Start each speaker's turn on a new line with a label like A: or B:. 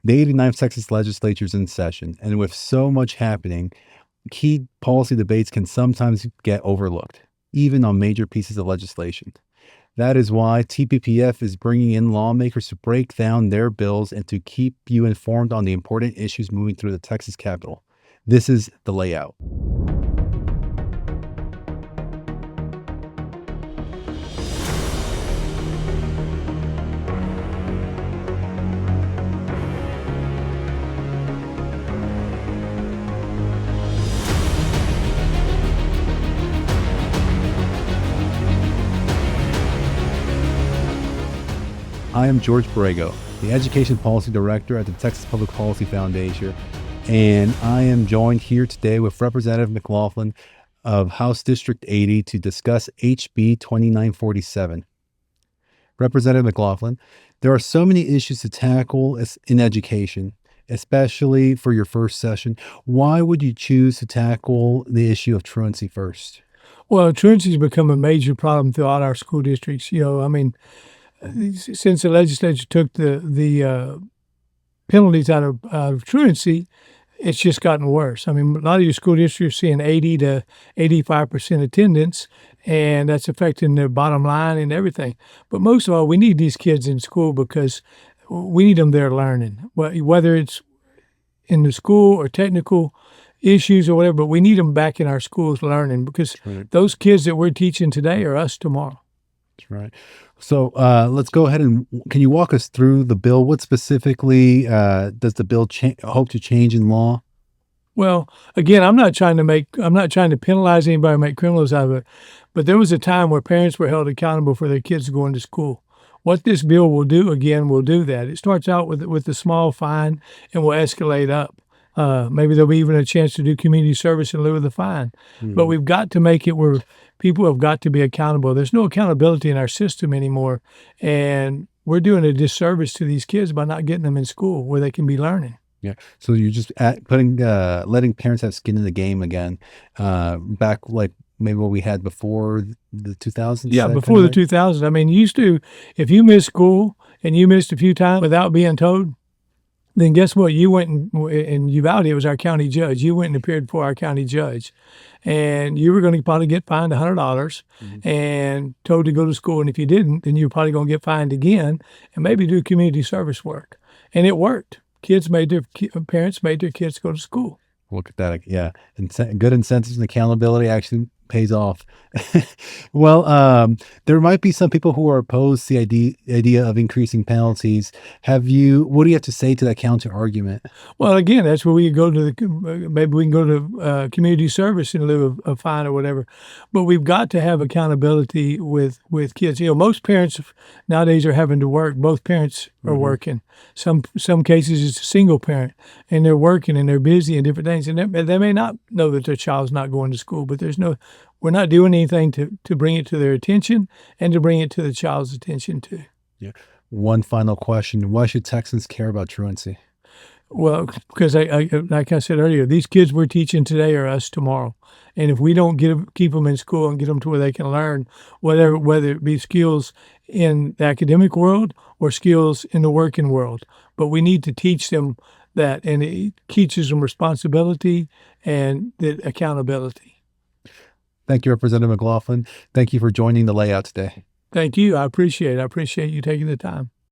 A: The 89th Texas legislature is in session, and with so much happening, key policy debates can sometimes get overlooked, even on major pieces of legislation. That is why TPPF is bringing in lawmakers to break down their bills and to keep you informed on the important issues moving through the Texas Capitol. This is the layout. I am George Borrego, the Education Policy Director at the Texas Public Policy Foundation, and I am joined here today with Representative McLaughlin of House District 80 to discuss HB 2947. Representative McLaughlin, there are so many issues to tackle in education, especially for your first session. Why would you choose to tackle the issue of truancy first?
B: Well, truancy has become a major problem throughout our school districts. Since the legislature took the penalties out of truancy, it's just gotten worse. I mean, a lot of your school districts are seeing 80 to 85% attendance, and that's affecting their bottom line and everything. But most of all, we need these kids in school because we need them there learning, whether it's in the school or technical issues or whatever, but we need them back in our schools learning because those kids that we're teaching today are us tomorrow.
A: That's right. So let's go ahead and can you walk us through the bill? What specifically does the bill hope to change in law?
B: Well, again, I'm not trying to penalize anybody or make criminals out of it, but there was a time where parents were held accountable for their kids going to school. What this bill will do, again, will do that. It starts out with a small fine and will escalate up. Maybe there'll be even a chance to do community service in lieu of the fine. But we've got to make it where people have got to be accountable. There's no accountability in our system anymore, and we're doing a disservice to these kids by not getting them in school where they can be learning.
A: Yeah. So you're just letting parents have skin in the game again, back like maybe what we had before the 2000s.
B: Yeah, before the 2000s. I mean, used to, if you missed school and you missed a few times without being told, then guess what? You went and Uvalde was our county judge. You went and appeared before our county judge, and you were going to probably get fined $100 and told to go to school. And if you didn't, then you're probably going to get fined again and maybe do community service work. And it worked. Parents made their kids go to school.
A: Look at that. Yeah. Good incentives and accountability actually pays off. Well, there might be some people who are opposed to the idea of increasing penalties. What do you have to say to that counter argument?
B: Well, again, that's where we go to maybe we can go to community service in lieu of a fine or whatever. But we've got to have accountability with kids. Most parents nowadays are having to work. Both parents are working. Some cases it's a single parent, and they're working and they're busy and different things. And they may not know that their child's not going to school, but we're not doing anything to bring it to their attention and to bring it to the child's attention too.
A: Yeah. One final question. Why should Texans care about truancy?
B: Well, because like I said earlier, these kids we're teaching today are us tomorrow. And if we don't keep them in school and get them to where they can learn, whether it be skills in the academic world or skills in the working world, but we need to teach them that, and it teaches them responsibility and the accountability.
A: Thank you, Representative McLaughlin. Thank you for joining the layout today.
B: Thank you. I appreciate you taking the time.